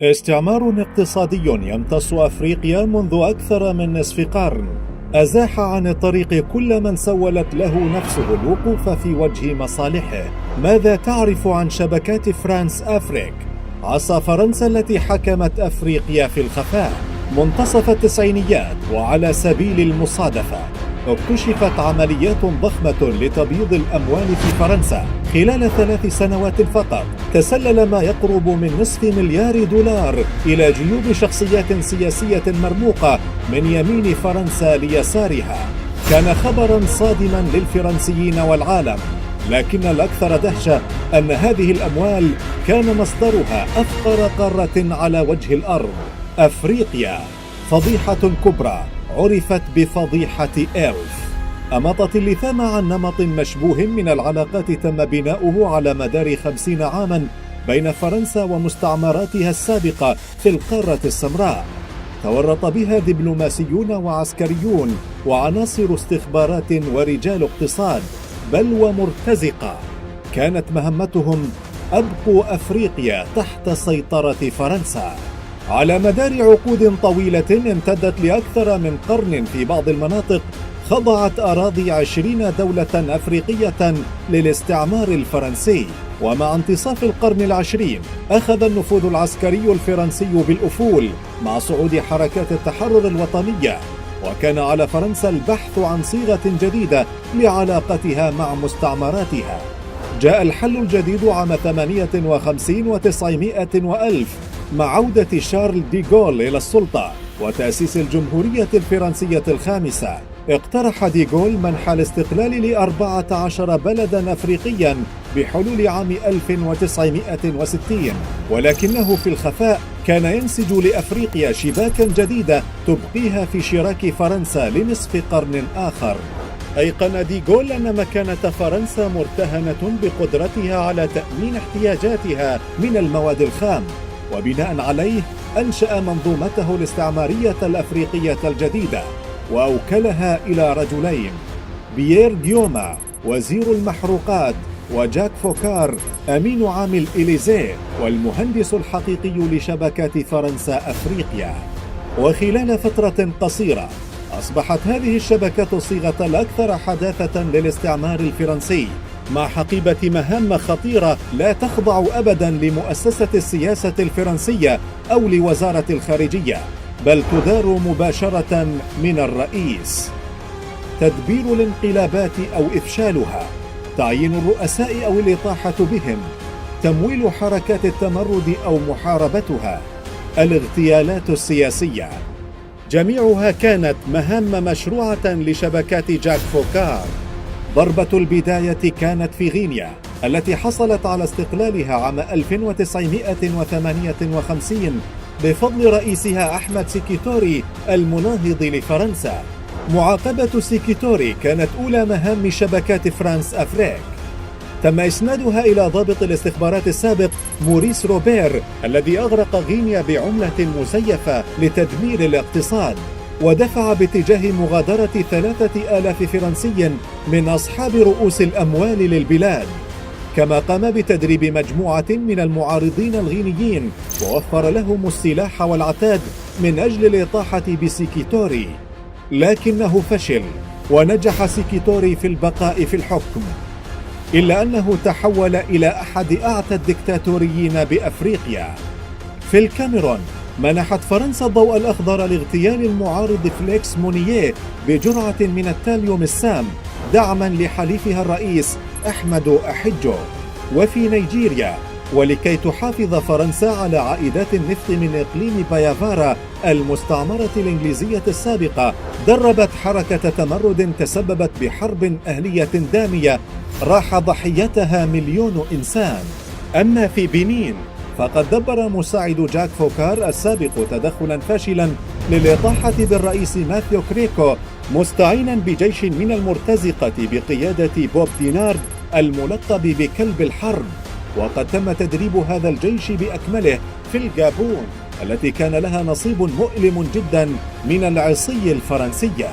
استعمار اقتصادي يمتص أفريقيا منذ أكثر من نصف قرن أزاح عن الطريق كل من سولت له نفسه الوقوف في وجه مصالحه. ماذا تعرف عن شبكات فرانس أفريك؟ عصا فرنسا التي حكمت أفريقيا في الخفاء منتصف التسعينيات. وعلى سبيل المصادفة اكتشفت عمليات ضخمة لتبييض الأموال في فرنسا. خلال 3 سنوات فقط تسلل ما يقرب من نصف مليار دولار إلى جيوب شخصيات سياسية مرموقة من يمين فرنسا ليسارها. كان خبرا صادما للفرنسيين والعالم، لكن الأكثر دهشة أن هذه الأموال كان مصدرها أفقر قارة على وجه الأرض، أفريقيا. فضيحة كبرى عرفت بفضيحة إلف. أمطت اللثام عن نمط مشبوه من العلاقات تم بناؤه على مدار 50 عاما بين فرنسا ومستعمراتها السابقة في القارة السمراء. تورط بها دبلوماسيون وعسكريون وعناصر استخبارات ورجال اقتصاد، بل ومرتزقة. كانت مهمتهم أبقوا أفريقيا تحت سيطرة فرنسا. على مدار عقود طويلة امتدت لأكثر من قرن في بعض المناطق، خضعت أراضي 20 دولة أفريقية للاستعمار الفرنسي. ومع انتصاف القرن العشرين أخذ النفوذ العسكري الفرنسي بالأفول مع صعود حركات التحرر الوطنية، وكان على فرنسا البحث عن صيغة جديدة لعلاقتها مع مستعمراتها. جاء الحل الجديد عام 58 و900 وألف مع عودة شارل دي غول إلى السلطة وتأسيس الجمهورية الفرنسية الخامسة. اقترح دي غول منح الاستقلال ل14 بلدا أفريقيا بحلول عام 1960، ولكنه في الخفاء كان ينسج لأفريقيا شباكا جديدة تبقيها في شراك فرنسا لنصف قرن آخر. أيقن دي غول أن مكانة فرنسا مرتهنة بقدرتها على تأمين احتياجاتها من المواد الخام، وبناء عليه أنشأ منظومته الاستعمارية الأفريقية الجديدة، وأوكلها إلى رجلين: بيير جيوما وزير المحروقات، وجاك فوكار أمين عام الإليزيه والمهندس الحقيقي لشبكات فرنسا أفريقيا. وخلال فترة قصيرة أصبحت هذه الشبكات الصيغة الأكثر حداثة للاستعمار الفرنسي، مع حقيبة مهام خطيرة لا تخضع أبدا لمؤسسة السياسة الفرنسية أو لوزارة الخارجية، بل تدار مباشرة من الرئيس. تدبير الانقلابات أو إفشالها، تعيين الرؤساء أو الإطاحة بهم، تمويل حركات التمرد أو محاربتها، الاغتيالات السياسية، جميعها كانت مهام مشروعة لشبكات جاك فوكار. ضربة البداية كانت في غينيا التي حصلت على استقلالها عام 1958 بفضل رئيسها أحمد سيكيتوري المناهض لفرنسا. معاقبة سيكيتوري كانت أولى مهام شبكات فرانس أفريك. تم إسنادها إلى ضابط الاستخبارات السابق موريس روبير الذي أغرق غينيا بعملة مزيفة لتدمير الاقتصاد، ودفع باتجاه مغادرة 3000 فرنسي من أصحاب رؤوس الأموال للبلاد، كما قام بتدريب مجموعة من المعارضين الغينيين ووفر لهم السلاح والعتاد من أجل الإطاحة بسيكيتوري. لكنه فشل، ونجح سيكيتوري في البقاء في الحكم، إلا أنه تحول إلى أحد أعتى الدكتاتوريين بأفريقيا. في الكاميرون منحت فرنسا الضوء الأخضر لاغتيال المعارض فليكس مونييه بجرعة من التاليوم السام دعما لحليفها الرئيس أحمد أحجو. وفي نيجيريا، ولكي تحافظ فرنسا على عائدات النفط من إقليم بايافارا المستعمرة الإنجليزية السابقة، دربت حركة تمرد تسببت بحرب أهلية دامية راح ضحيتها 1,000,000 إنسان. أما في بنين فقد دبر مساعد جاك فوكار السابق تدخلا فاشلا للإطاحة بالرئيس ماثيو كريكو، مستعينا بجيش من المرتزقة بقيادة بوب دينارد الملقب بكلب الحرب. وقد تم تدريب هذا الجيش بأكمله في الجابون التي كان لها نصيب مؤلم جدا من العصي الفرنسية.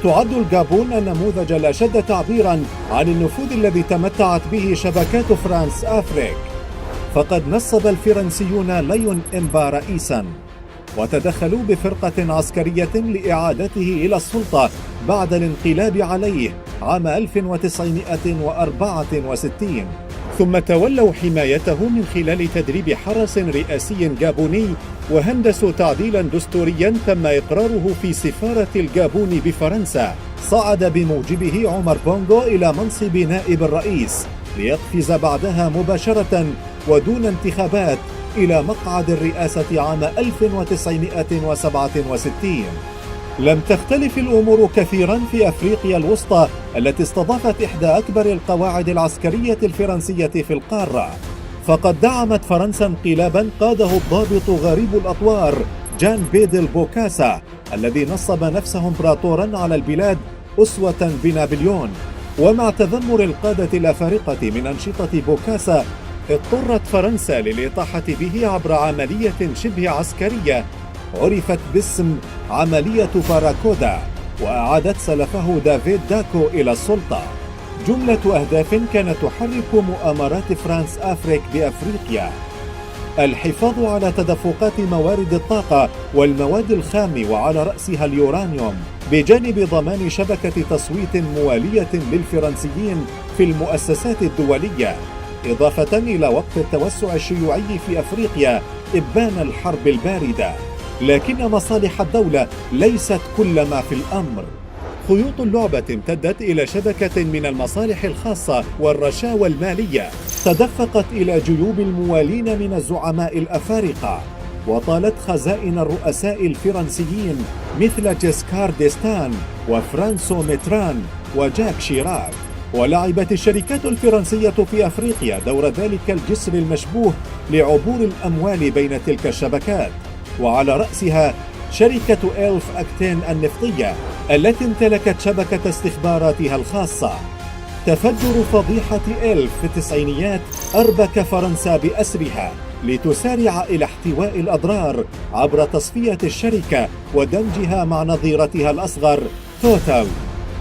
تعد الجابون النموذج الأشد تعبيرا عن النفوذ الذي تمتعت به شبكات فرانس أفريك. فقد نصب الفرنسيون ليون إمبا رئيسا، وتدخلوا بفرقة عسكرية لإعادته إلى السلطة بعد الانقلاب عليه عام 1964، ثم تولوا حمايته من خلال تدريب حرس رئاسي جابوني، وهندسوا تعديلا دستوريا تم إقراره في سفارة الجابون بفرنسا صعد بموجبه عمر بونغو إلى منصب نائب الرئيس، ليقفز بعدها مباشرة ودون انتخابات إلى مقعد الرئاسة عام 1967. لم تختلف الأمور كثيرا في أفريقيا الوسطى التي استضافت إحدى أكبر القواعد العسكرية الفرنسية في القارة، فقد دعمت فرنسا انقلابا قاده الضابط غريب الأطوار جان بيدل بوكاسا الذي نصب نفسه امبراطورا على البلاد أسوة بنابليون. ومع تذمر القادة الأفارقة من أنشطة بوكاسا، اضطرت فرنسا للإطاحة به عبر عملية شبه عسكرية عرفت باسم عملية باراكودا، وأعادت سلفه دافيد داكو إلى السلطة. جملة أهداف كانت تحرك مؤامرات فرانس أفريك بأفريقيا: الحفاظ على تدفقات موارد الطاقة والمواد الخام وعلى رأسها اليورانيوم، بجانب ضمان شبكة تصويت موالية للفرنسيين في المؤسسات الدولية، إضافة إلى وقف التوسع الشيوعي في أفريقيا إبان الحرب الباردة. لكن مصالح الدولة ليست كل ما في الأمر. خيوط اللعبة امتدت إلى شبكة من المصالح الخاصة والرشاوى المالية، تدفقت إلى جيوب الموالين من الزعماء الأفارقة، وطالت خزائن الرؤساء الفرنسيين مثل جيسكار ديستان وفرانسو ميتران وجاك شيراك. ولعبت الشركات الفرنسية في أفريقيا دور ذلك الجسر المشبوه لعبور الأموال بين تلك الشبكات، وعلى رأسها شركة إلف أكتين النفطية التي امتلكت شبكة استخباراتها الخاصة. تفجر فضيحة إلف في التسعينيات أربك فرنسا بأسرها لتسارع إلى احتواء الأضرار عبر تصفية الشركة ودمجها مع نظيرتها الأصغر توتال.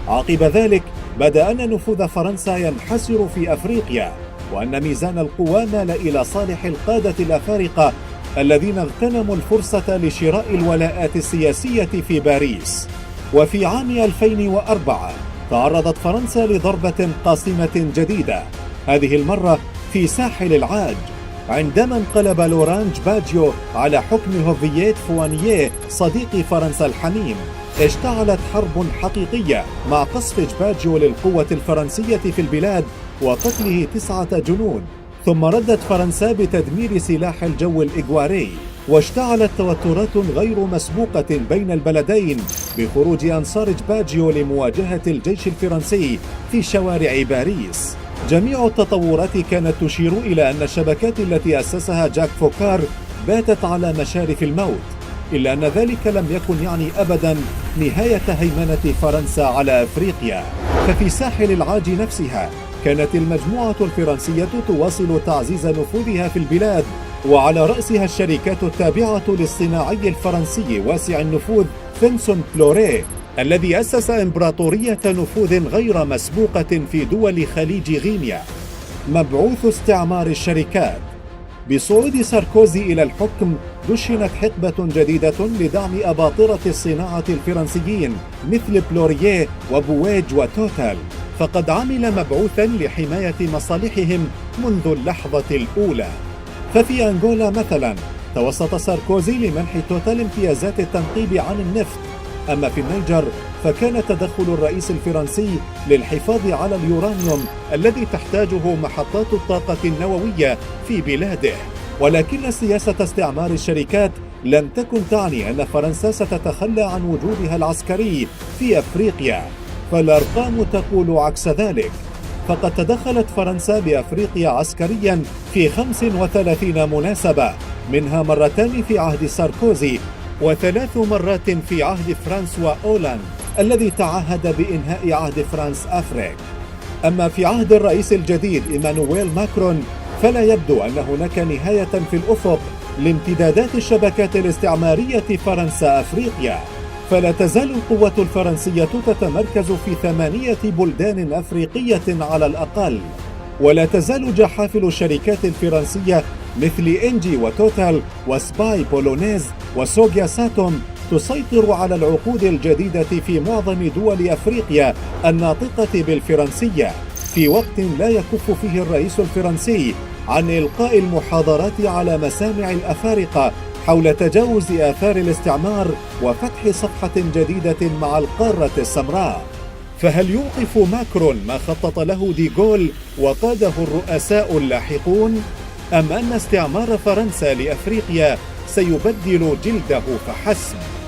عقب ذلك بدأ أن نفوذ فرنسا ينحسر في أفريقيا، وأن ميزان القوى مال إلى صالح القادة الأفارقة الذين اغتنموا الفرصة لشراء الولاءات السياسية في باريس. وفي عام 2004 تعرضت فرنسا لضربة قاصمة جديدة، هذه المرة في ساحل العاج، عندما انقلب لورانج باجيو على حكم هوفييت فوانييه صديق فرنسا الحميم. اشتعلت حرب حقيقية مع قصف باجيو للقوة الفرنسية في البلاد وقتله 9 جنود، ثم ردت فرنسا بتدمير سلاح الجو الإغواري، واشتعلت توترات غير مسبوقة بين البلدين بخروج أنصار باجيو لمواجهة الجيش الفرنسي في شوارع باريس. جميع التطورات كانت تشير إلى أن الشبكات التي أسسها جاك فوكار باتت على مشارف الموت، إلا أن ذلك لم يكن يعني أبدا نهاية هيمنة فرنسا على أفريقيا. ففي ساحل العاج نفسها كانت المجموعة الفرنسية تواصل تعزيز نفوذها في البلاد، وعلى رأسها الشركات التابعة للصناعي الفرنسي واسع النفوذ فينسون بلوري الذي أسس إمبراطورية نفوذ غير مسبوقة في دول خليج غينيا. مبعوث استعمار الشركات. بصعود ساركوزي إلى الحكم دشنت حقبة جديدة لدعم أباطرة الصناعة الفرنسيين مثل بلوريه وبويج وتوتال، فقد عمل مبعوثا لحماية مصالحهم منذ اللحظة الأولى. ففي أنغولا مثلا توسط ساركوزي لمنح توتال امتيازات التنقيب عن النفط، أما في النيجر فكان تدخل الرئيس الفرنسي للحفاظ على اليورانيوم الذي تحتاجه محطات الطاقة النووية في بلاده. ولكن سياسة استعمار الشركات لم تكن تعني أن فرنسا ستتخلى عن وجودها العسكري في أفريقيا، فالأرقام تقول عكس ذلك. فقد تدخلت فرنسا بأفريقيا عسكريا في 35 مناسبة، منها مرتان في عهد ساركوزي و3 مرات في عهد فرانسوا أولاند الذي تعهد بإنهاء عهد فرانس أفريك. أما في عهد الرئيس الجديد إيمانويل ماكرون فلا يبدو أن هناك نهاية في الأفق لامتدادات الشبكات الاستعمارية فرنسا أفريقيا، فلا تزال القوة الفرنسية تتمركز في 8 بلدان أفريقية على الأقل. ولا تزال جحافل الشركات الفرنسية مثل إنجي وتوتال وسباي بولونيز وسوغيا ساتوم تسيطر على العقود الجديدة في معظم دول أفريقيا الناطقة بالفرنسية، في وقت لا يكف فيه الرئيس الفرنسي عن إلقاء المحاضرات على مسامع الأفارقة حول تجاوز آثار الاستعمار وفتح صفحة جديدة مع القارة السمراء. فهل يوقف ماكرون ما خطط له ديغول وقاده الرؤساء اللاحقون؟ أم أن استعمار فرنسا لأفريقيا سيبدل جلده فحسب؟